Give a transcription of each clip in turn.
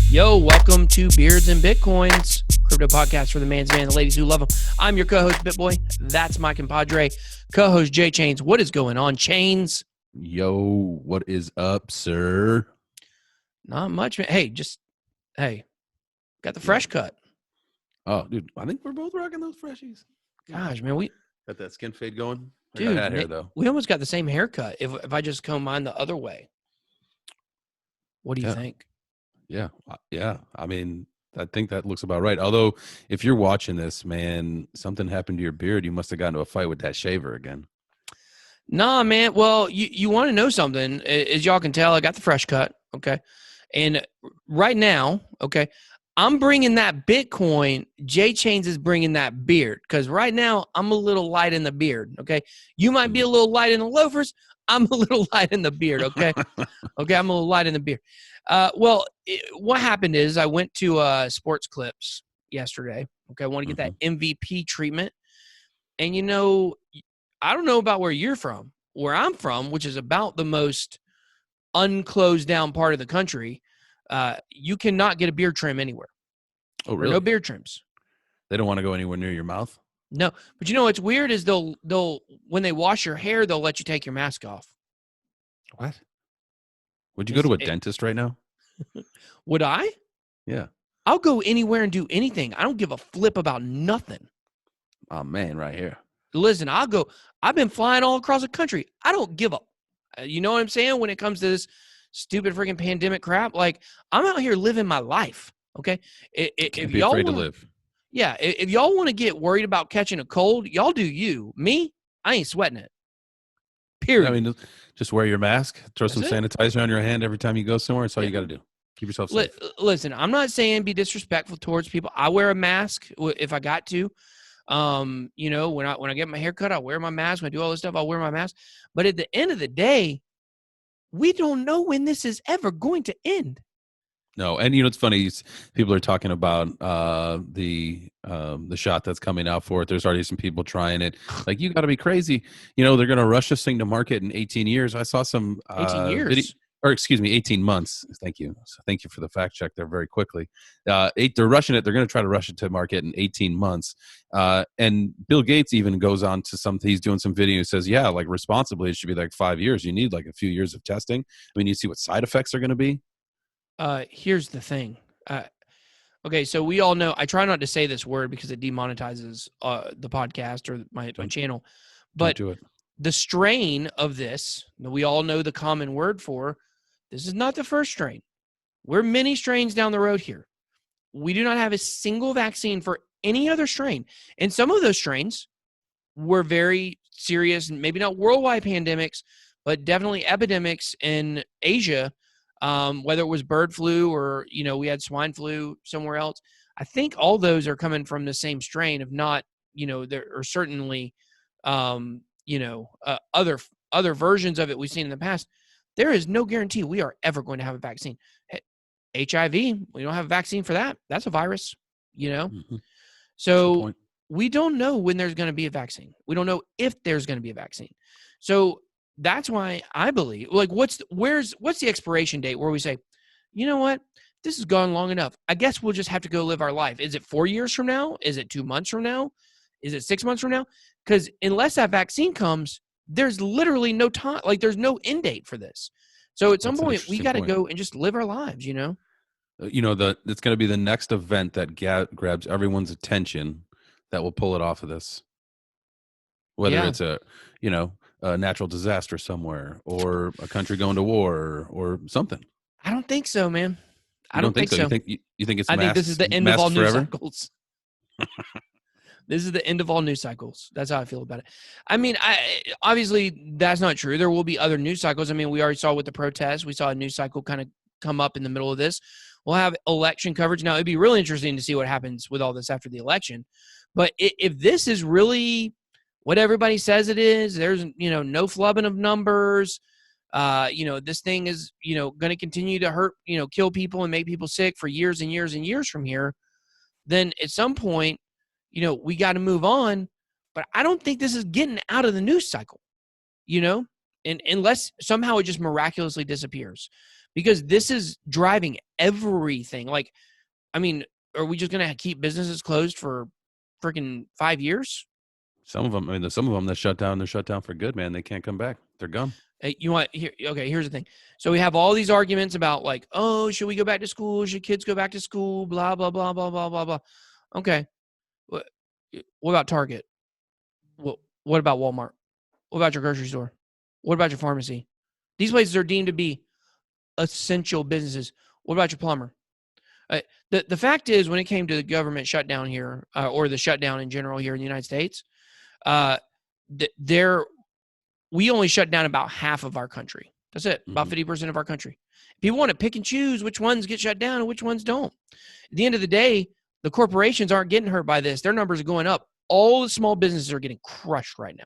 Yo, welcome to Beards and Bitcoins, crypto podcast for the man's man, the ladies who love them. I'm your co-host, BitBoy. That's my compadre, co-host Jay Chains. What is going on, Chains? Yo, what is up, sir? Not much, man. Hey, got the fresh cut. Oh, dude, I think we're both rocking those freshies. Gosh, man, we Got that skin fade going. dude, I got hair though. we almost got the same haircut. If I just comb mine the other way, what do you think? Yeah. I mean, I think that looks about right. Although, if you're watching this, man, something happened to your beard. You must have gotten into a fight with that shaver again. Nah, man. Well, you want to know something? As y'all can tell, I got the fresh cut. Okay, and right now, okay, I'm bringing that Bitcoin. Jay Chains is bringing that beard because right now I'm a little light in the beard. Okay, you might be a little light in the loafers. I'm a little light in the beard. Okay, okay, I'm a little light in the beard. What happened is I went to Sports Clips yesterday. Okay, I want to get that MVP treatment, and I don't know about where you're from. Where I'm from, which is about the most unclosed down part of the country, you cannot get a beard trim anywhere. Oh, really? No beard trims. They don't want to go anywhere near your mouth? No. But what's weird is they'll when they wash your hair, they'll let you take your mask off. What? Would you go to a dentist right now? Would I? Yeah. I'll go anywhere and do anything. I don't give a flip about nothing. Oh, man, right here. Listen, I'll go. I've been flying all across the country. I don't give up. You know what I'm saying? When it comes to this stupid freaking pandemic crap, like I'm out here living my life. Okay. Can't be afraid to live. Yeah. If y'all want to get worried about catching a cold, y'all do you. Me, I ain't sweating it. Period. I mean, just wear your mask, throw some sanitizer on your hand every time you go somewhere. That's all you got to do. Keep yourself safe. Listen, I'm not saying be disrespectful towards people. I wear a mask if I got to. When I get my hair cut, I'll wear my mask. When I do all this stuff, I'll wear my mask. But at the end of the day, we don't know when this is ever going to end. No, and it's funny. People are talking about the shot that's coming out for it. There's already some people trying it. Like, you got to be crazy. They're going to rush this thing to market in 18 years. I saw some 18 years. 18 months. Thank you. So thank you for the fact check there very quickly. They're rushing it. They're going to try to rush it to market in 18 months. And Bill Gates even goes on to something. He's doing some video. He says, yeah, like responsibly, it should be like 5 years. You need like a few years of testing. I mean, you see what side effects are going to be. Here's the thing. Okay, so we all know, I try not to say this word because it demonetizes the podcast or my channel, but do it. The strain of this, we all know the common word for, this is not the first strain. We're many strains down the road here. We do not have a single vaccine for any other strain. And some of those strains were very serious, maybe not worldwide pandemics, but definitely epidemics in Asia, whether it was bird flu or, we had swine flu somewhere else. I think all those are coming from the same strain. If not, there are certainly, other versions of it we've seen in the past. There is no guarantee we are ever going to have a vaccine. HIV, we don't have a vaccine for that. That's a virus, So we don't know when there's going to be a vaccine. We don't know if there's going to be a vaccine. So that's why I believe, like, what's the expiration date where we say, you know what, this has gone long enough. I guess we'll just have to go live our life. Is it 4 years from now? Is it 2 months from now? Is it 6 months from now? Because unless that vaccine comes, there's literally no time. Like, there's no end date for this. So at some point, we got to go and just live our lives, it's going to be the next event that grabs everyone's attention that will pull it off of this. Whether it's a natural disaster somewhere or a country going to war or something. I don't think so, man. I don't think so. You think it's I think this is the end of all news cycles. This is the end of all news cycles. That's how I feel about it. I mean, obviously that's not true. There will be other news cycles. I mean, we already saw with the protests, we saw a news cycle kind of come up in the middle of this. We'll have election coverage. Now, it'd be really interesting to see what happens with all this after the election. But if this is really what everybody says it is, there's, no flubbing of numbers. This thing is, going to continue to hurt, kill people and make people sick for years and years and years from here. Then at some point, we got to move on. But I don't think this is getting out of the news cycle. and unless somehow it just miraculously disappears, because this is driving everything. Like, I mean, are we just going to keep businesses closed for freaking 5 years? Some of them, I mean, some of them that shut down, they're shut down for good, man. They can't come back. They're gone. You want here? Okay, here's the thing. So we have all these arguments about like, oh, should we go back to school? Should kids go back to school? Blah blah blah blah blah blah blah. Okay, what about Target? What about Walmart? What about your grocery store? What about your pharmacy? These places are deemed to be essential businesses. What about your plumber? The fact is, when it came to the government shutdown here, or the shutdown in general here in the United States, we only shut down about half of our country. That's it, about 50% of our country. People want to pick and choose which ones get shut down and which ones don't. At the end of the day, the corporations aren't getting hurt by this. Their numbers are going up. All the small businesses are getting crushed right now.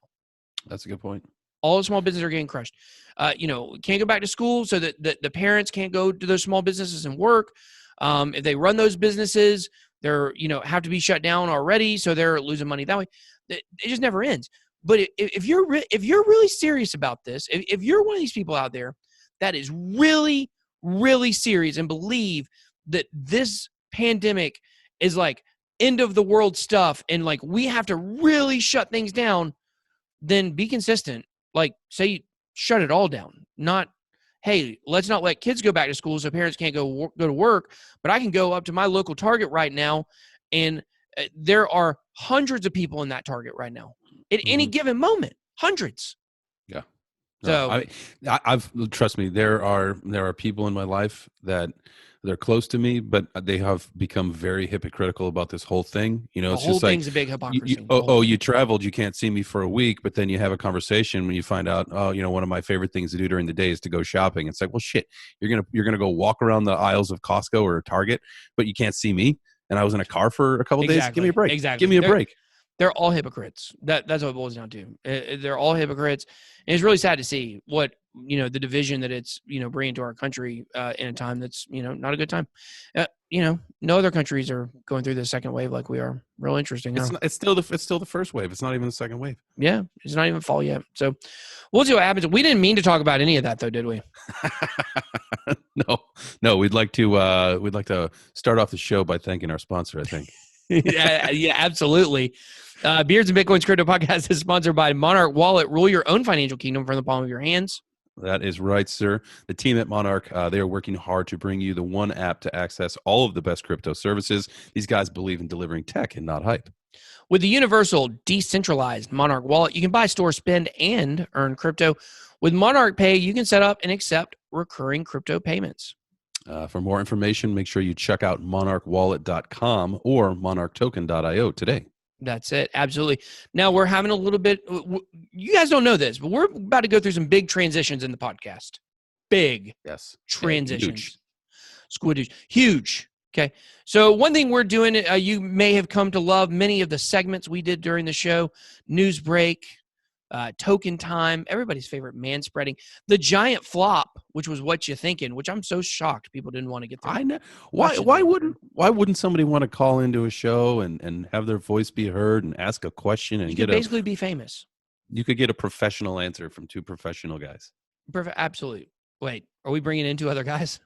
That's a good point. All the small businesses are getting crushed. Can't go back to school, so that the parents can't go to those small businesses and work. If they run those businesses, they're have to be shut down already, so they're losing money that way. It just never ends. But if you're really serious about this, if you're one of these people out there that is really, really serious and believe that this pandemic is like end of the world stuff and like we have to really shut things down, then be consistent. Like, say, shut it all down. Not, hey, let's not let kids go back to school so parents can't go to work, but I can go up to my local Target right now, and there are hundreds of people in that Target right now at any given moment. Hundreds. Yeah. So I've trust me, there are people in my life that they're close to me, but they have become very hypocritical about this whole thing. the It's whole just like, thing's a big hypocrisy. you traveled, you can't see me for a week, but then you have a conversation when you find out, one of my favorite things to do during the day is to go shopping. It's like, well, shit, you're gonna go walk around the aisles of Costco or Target, but you can't see me, and I was in a car for a couple days. Give me a break. Exactly. Give me a break. They're all hypocrites. That's what it boils down to. They're all hypocrites. And it's really sad to see what, the division that it's, bringing to our country in a time that's, not a good time. No other countries are going through the second wave like we are. Real interesting. Huh? It's still the first wave. It's not even the second wave. Yeah. It's not even fall yet. So we'll see what happens. We didn't mean to talk about any of that though, did we? No. We'd like to start off the show by thanking our sponsor, I think. yeah, absolutely. Beards and Bitcoins Crypto Podcast is sponsored by Monarch Wallet. Rule your own financial kingdom from the palm of your hands. That is right, sir. The team at Monarch, they are working hard to bring you the one app to access all of the best crypto services. These guys believe in delivering tech and not hype. With the universal, decentralized Monarch Wallet, you can buy, store, spend, and earn crypto. With Monarch Pay, you can set up and accept recurring crypto payments. For more information, make sure you check out monarchwallet.com or monarchtoken.io today. That's it. Absolutely. Now we're having a little bit, you guys don't know this, but we're about to go through some big transitions in the podcast. Big transitions. Yeah, huge. Okay. So one thing we're doing, you may have come to love many of the segments we did during the show. News break, token time, everybody's favorite man spreading, the giant flop, which was What You Thinking, which I'm so shocked people didn't want to get through. I know. Why wouldn't somebody want to call into a show and have their voice be heard and ask a question and basically be famous? You could get a professional answer from two professional guys. Perfect. Absolutely. Wait, are we bringing in two other guys?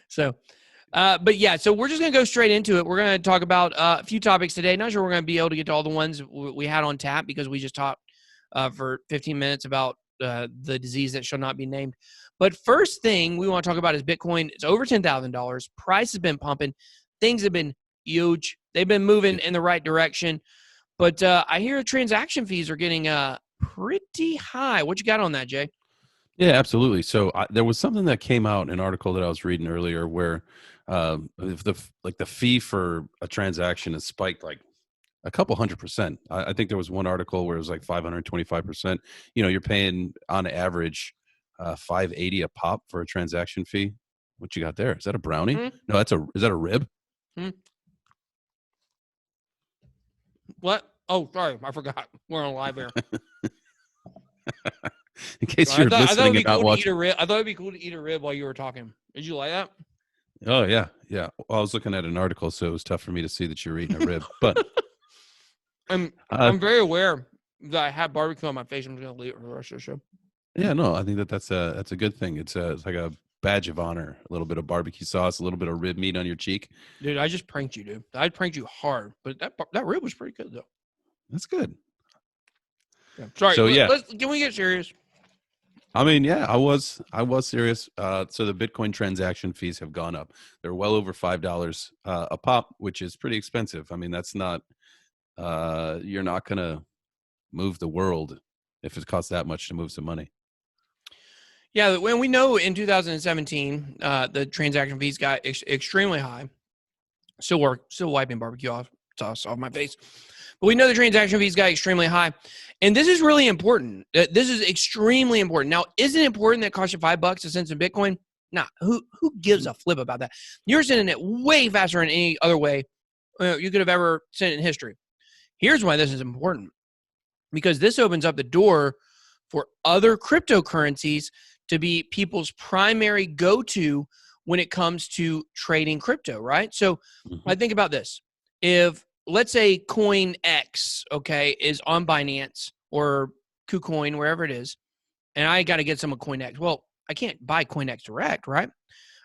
So, but yeah, so we're just going to go straight into it. We're going to talk about a few topics today. Not sure we're going to be able to get to all the ones we had on tap because we just talked for 15 minutes about the disease that shall not be named. But first thing we want to talk about is Bitcoin. It's over $10,000. Price has been pumping. Things have been huge. They've been moving in the right direction. But I hear transaction fees are getting pretty high. What you got on that, Jay? Yeah, absolutely. So there was something that came out, an article that I was reading earlier, where if the fee for a transaction has spiked like a couple 100%. I think there was one article where it was like 525%. You're paying on average $5.80 a pop for a transaction fee. What you got there? Is that a brownie? Mm-hmm. No, is that a rib? Mm-hmm. What? Oh, sorry, I forgot. We're on live air. In case you're listening and not watching. I thought it'd be cool to eat a rib while you were talking. Did you like that? Oh, yeah. Yeah. Well, I was looking at an article, so it was tough for me to see that you were eating a rib. But I'm very aware that I have barbecue on my face. I'm just gonna leave it for the rest of the show. Yeah, no, I think that's a good thing. It's like a badge of honor. A little bit of barbecue sauce, a little bit of rib meat on your cheek. Dude, I just pranked you, dude. I pranked you hard, but that rib was pretty good though. That's good. Yeah. Sorry, So yeah, can we get serious? I mean, yeah, I was serious. So the Bitcoin transaction fees have gone up. They're well over $5 a pop, which is pretty expensive. I mean, that's not you're not gonna move the world if it costs that much to move some money. Yeah, when we know in 2017, the transaction fees got extremely high. Still wiping barbecue sauce off my face. But we know the transaction fees got extremely high. And this is really important. This is extremely important. Now, is it important that it costs you $5 to send some Bitcoin? Nah, who gives a flip about that? You're sending it way faster than any other way you could have ever sent it in history. Here's why this is important. Because this opens up the door for other cryptocurrencies to be people's primary go-to when it comes to trading crypto, right? So I think about this. If, let's say, coin X, okay, is on Binance or KuCoin, wherever it is, and I got to get some of coin X. Well, I can't buy coin X direct, right?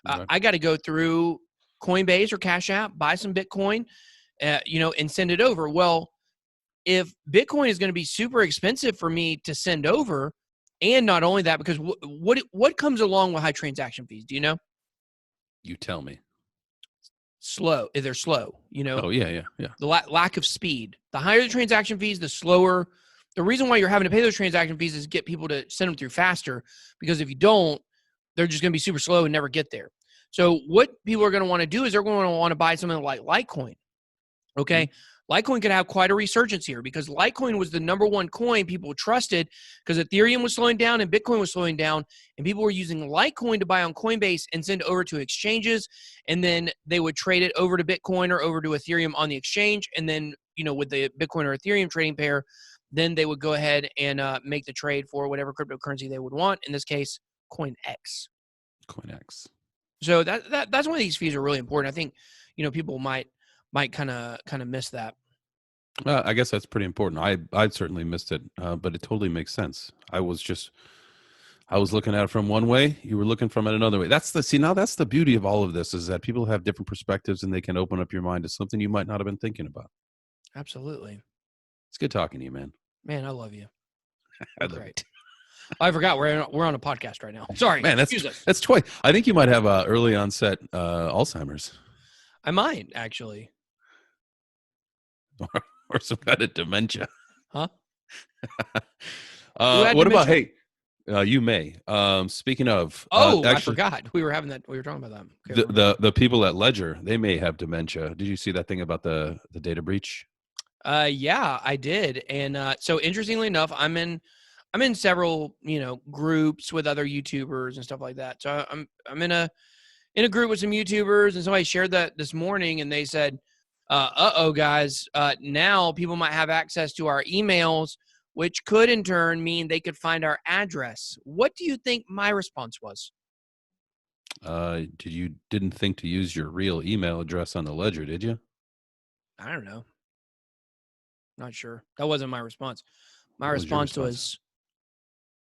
Right. I got to go through Coinbase or Cash App, buy some Bitcoin, and send it over. Well, if Bitcoin is going to be super expensive for me to send over, and not only that, because what comes along with high transaction fees? Do you know? You tell me. Slow. They're slow. Oh yeah. The lack of speed. The higher the transaction fees, the slower. The reason why you're having to pay those transaction fees is to get people to send them through faster. Because if you don't, they're just going to be super slow and never get there. So what people are going to want to do is they're going to want to buy something like Litecoin. Okay. Litecoin could have quite a resurgence here because Litecoin was the number one coin people trusted because Ethereum was slowing down and Bitcoin was slowing down, and people were using Litecoin to buy on Coinbase and send over to exchanges, and then they would trade it over to Bitcoin or over to Ethereum on the exchange, and then with the Bitcoin or Ethereum trading pair, then they would go ahead and make the trade for whatever cryptocurrency they would want. In this case, Coin X. Coin X. So that's why these fees are really important. I think people might kind of miss that. I guess that's pretty important. I certainly missed it, but it totally makes sense. I was looking at it from one way. You were looking from it another way. That's the beauty of all of this is that people have different perspectives and they can open up your mind to something you might not have been thinking about. Absolutely. It's good talking to you, man. Man, I love you. I love it. I forgot we're on a podcast right now. Sorry, man. That's twice. I think you might have early onset Alzheimer's. I might actually. Or some kind of dementia. Huh? What dementia? about, hey, you may. Speaking of. Actually, I forgot. We were talking about that. Okay, the people at Ledger, they may have dementia. Did you see that thing about the data breach? Yeah, I did. And so interestingly enough, I'm in several, groups with other YouTubers and stuff like that. So I'm in a group with some YouTubers, and somebody shared that this morning, and they said, guys, now people might have access to our emails, which could in turn mean they could find our address. What do you think my response was? You didn't think to use your real email address on the Ledger, did you? I don't know. Not sure. That wasn't my response. My response was,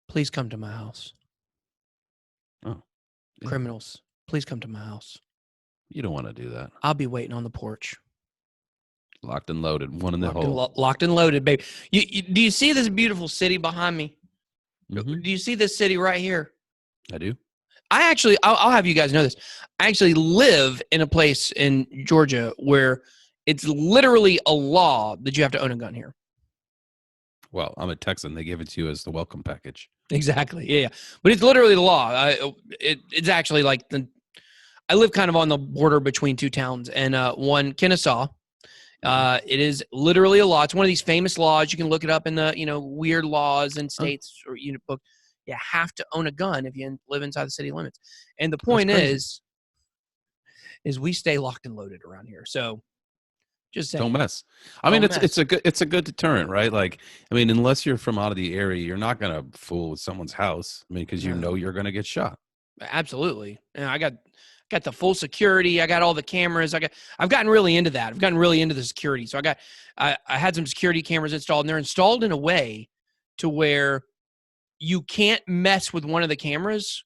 please come to my house. Oh. Yeah. Criminals, please come to my house. You don't want to do that. I'll be waiting on the porch. Locked and loaded, one in the hole. Locked and loaded, baby. Do you see this beautiful city behind me? Mm-hmm. Do you see this city right here? I do. I'll have you guys know this. I actually live in a place in Georgia where it's literally a law that you have to own a gun here. Well, I'm a Texan. They give it to you as the welcome package. Exactly. Yeah. But it's literally the law. It's actually like I live kind of on the border between two towns, and one, Kennesaw. It is literally a law. It's one of these famous laws. You can look it up in the weird laws in states or book. You have to own a gun if you live inside the city limits. And the point is we stay locked and loaded around here. So just saying. Don't mess. I mean, it's a good deterrent, right? Like, I mean, unless you're from out of the area, you're not gonna fool with someone's house. I mean, because you're gonna get shot. Absolutely. And I got got the full security. I got all the cameras. I've gotten really into that. I've gotten really into the security. So I had some security cameras installed, and they're installed in a way to where you can't mess with one of the cameras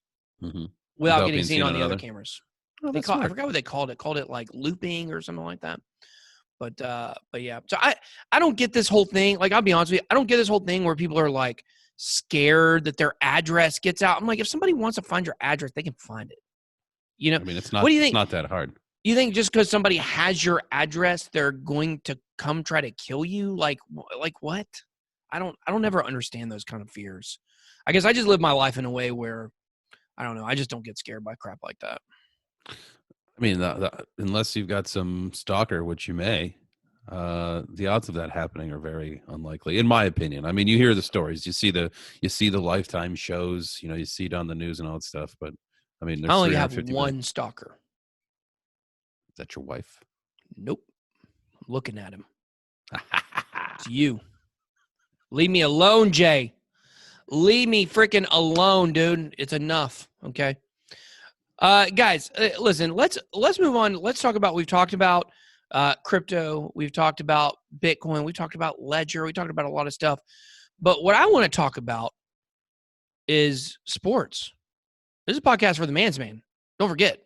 without getting being seen on the other cameras. Oh, I forgot what they called it. Called it like looping or something like that. But yeah. So I don't get this whole thing. Like, I'll be honest with you, I don't get this whole thing where people are like scared that their address gets out. I'm like, if somebody wants to find your address, they can find it. You know, I mean, it's not. What do you think? It's not that hard. You think just because somebody has your address, they're going to come try to kill you? Like what? I don't ever understand those kind of fears. I guess I just live my life in a way where, I don't know, I just don't get scared by crap like that. I mean, unless you've got some stalker, which you may, the odds of that happening are very unlikely, in my opinion. I mean, you hear the stories, you see the Lifetime shows, you see it on the news and all that stuff. But I mean, there's I only have 350 one million. stalker. Is that your wife? Nope. I'm looking at him. It's you. Leave me alone, Jay. Leave me freaking alone, dude. It's enough. Okay. Guys, listen, let's move on. Let's talk about, we've talked about crypto. We've talked about Bitcoin. We talked about Ledger. We talked about a lot of stuff. But what I want to talk about is sports. This is a podcast for the man's man. Don't forget.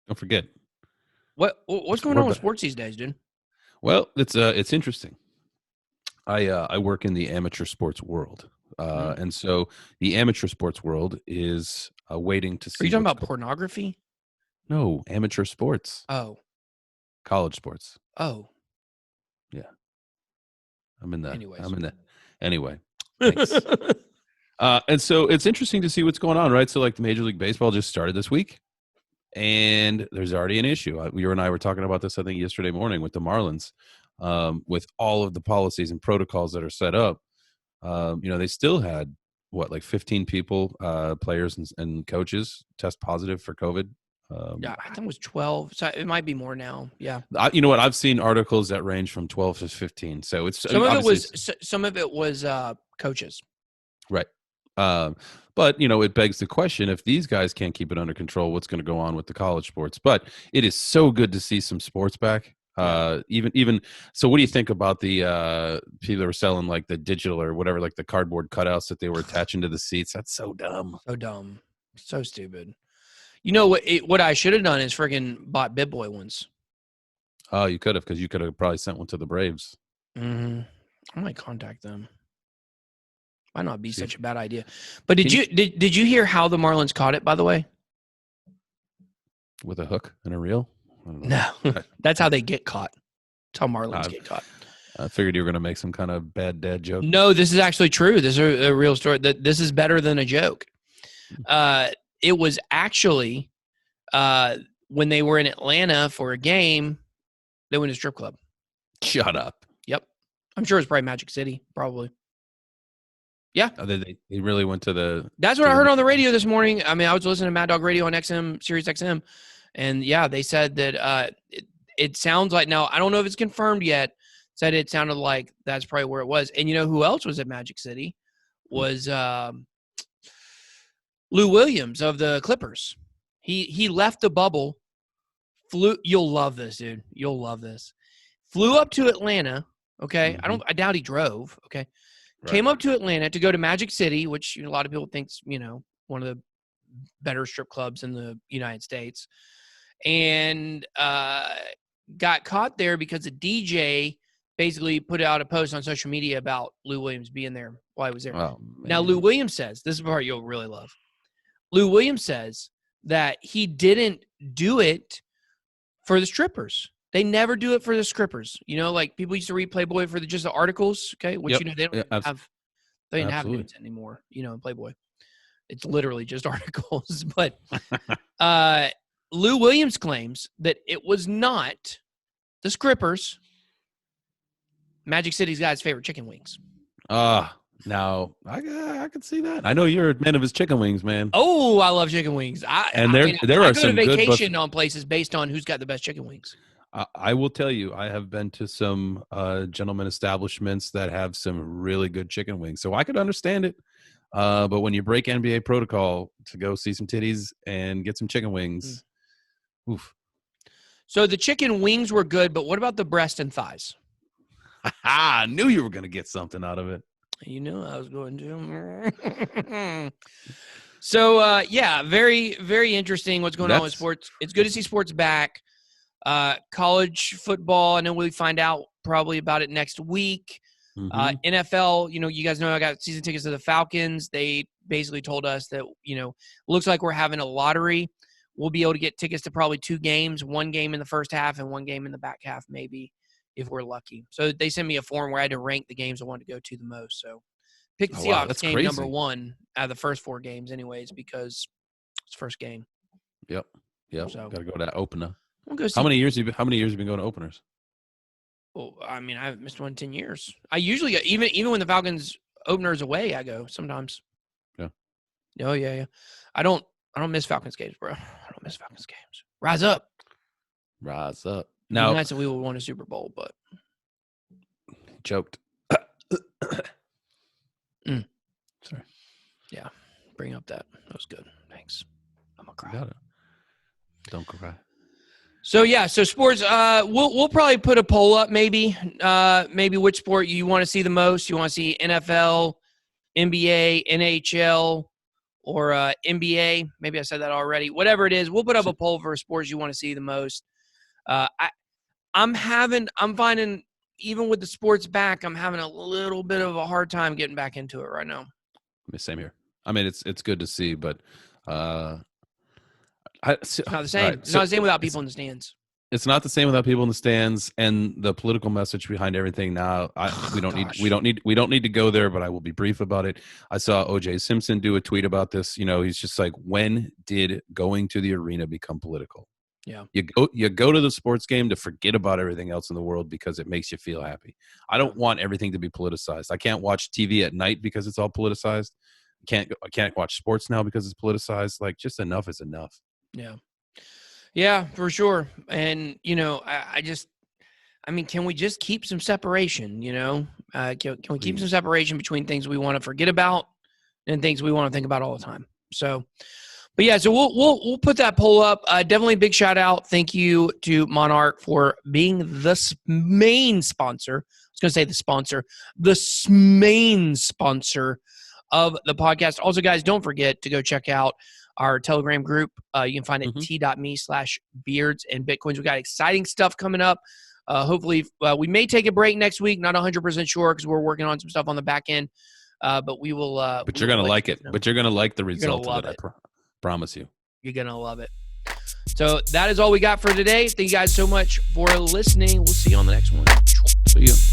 Don't forget. What's going on with sports these days, dude? Well, it's interesting. I work in the amateur sports world. And so the amateur sports world is waiting to see. Are you talking about pornography? No, amateur sports. Oh. College sports. Oh. Yeah. I'm in that. Anyways. Anyway. Thanks. And so it's interesting to see what's going on, right? So like the Major League Baseball just started this week, and there's already an issue. You and I were talking about this, I think, yesterday morning with the Marlins, with all of the policies and protocols that are set up. They still had like 15 people, players and coaches test positive for COVID. Yeah, I think it was 12. So it might be more now. Yeah. You know what? I've seen articles that range from 12 to 15. So it's some of it was coaches. Right. But it begs the question, if these guys can't keep it under control, what's going to go on with the college sports? But it is so good to see some sports back. Even so, what do you think about the people that were selling like the digital or whatever, like the cardboard cutouts that they were attaching to the seats? That's so dumb. So dumb. So stupid. You know what I should have done is freaking bought Bit Boy ones. Oh, you could have, because you could have probably sent one to the Braves. Mm-hmm. I might contact them. Might not be such a bad idea. But did you hear how the Marlins caught it, by the way? With a hook and a reel? I don't know. No. That's how they get caught. That's how Marlins get caught. I figured you were going to make some kind of bad dad joke. No, this is actually true. This is a real story. This is better than a joke. It was actually when they were in Atlanta for a game, they went to a strip club. Shut up. Yep. I'm sure it's probably Magic City, probably. Yeah. Oh, they really went to the... That's what I heard on the radio this morning. I mean, I was listening to Mad Dog Radio on XM, Sirius XM. And yeah, they said that it sounds like, now I don't know if it's confirmed yet, said it sounded like that's probably where it was. And you know who else was at Magic City? Was Lou Williams of the Clippers. He left the bubble, you'll love this, dude. You'll love this. Flew up to Atlanta, okay? Mm-hmm. I doubt he drove, okay? Right. Came up to Atlanta to go to Magic City, which a lot of people think one of the better strip clubs in the United States. And got caught there because a DJ basically put out a post on social media about Lou Williams being there while he was there. Oh, now, Lou Williams says, this is the part you'll really love. Lou Williams says that he didn't do it for the strippers. They never do it for the strippers. Like people used to read Playboy for just the articles, okay? Which, they don't have, they didn't have nudes anymore, in Playboy. It's literally just articles. But Lou Williams claims that it was not the strippers. Magic City's guy's favorite chicken wings. Now I can see that. I know you're a man of his chicken wings, man. Oh, I love chicken wings. I go to vacation on places based on who's got the best chicken wings. I will tell you, I have been to some gentleman establishments that have some really good chicken wings, so I could understand it. But when you break NBA protocol to go see some titties and get some chicken wings, Oof. So the chicken wings were good, but what about the breast and thighs? I knew you were going to get something out of it. You know I was going to. So, yeah, very, very interesting what's going on with sports. It's good to see sports back. College football, I know we'll find out probably about it next week. NFL, you guys know I got season tickets to the Falcons. They basically told us that, looks like we're having a lottery. We'll be able to get tickets to probably 2 games, 1 game in the first half and 1 game in the back half, maybe, if we're lucky. So they sent me a form where I had to rank the games I wanted to go to the most. So pick the Seahawks game crazy. number 1 out of the first 4 games anyways, because it's first game. Yep. So, got to go to that opener. How many years have you been going to openers? Well, I mean, I've missed one in 10 years. I usually go, even when the Falcons opener is away, I go sometimes. Yeah. Oh yeah. I don't miss Falcons games, bro. I don't miss Falcons games. Rise up. Now, nice that we would win a Super Bowl, but choked. Sorry. Yeah. Bring up that. That was good. Thanks. I'm gonna cry. Got it. Don't cry. So yeah, so sports. We'll probably put a poll up, maybe which sport you want to see the most. You want to see NFL, NBA, NHL, or NBA. Maybe I said that already. Whatever it is, we'll put up a poll for sports you want to see the most. I'm finding even with the sports back, I'm having a little bit of a hard time getting back into it right now. Same here. I mean, it's good to see, but. It's not the same. Right, it's not the same without people in the stands. It's not the same without people in the stands, and the political message behind everything. Now, we don't need to go there, but I will be brief about it. I saw O.J. Simpson do a tweet about this. He's just like, when did going to the arena become political? Yeah, you go to the sports game to forget about everything else in the world because it makes you feel happy. I don't want everything to be politicized. I can't watch TV at night because it's all politicized. I can't watch sports now because it's politicized. Like, just enough is enough. Yeah, for sure. And, can we just keep some separation, can we keep some separation between things we want to forget about and things we want to think about all the time? So, but yeah, so we'll put that poll up. Definitely big shout out. Thank you to Monarch for being the main sponsor. I was going to say the main sponsor of the podcast. Also, guys, don't forget to go check out our Telegram group. You can find it t.me/beards and bitcoins. We got exciting stuff coming up. Hopefully, we may take a break next week. Not 100% sure because we're working on some stuff on the back end. But we will. But you're gonna like it. But you're gonna like the result of it. I promise you. You're gonna love it. So that is all we got for today. Thank you guys so much for listening. We'll see you on the next one. See you.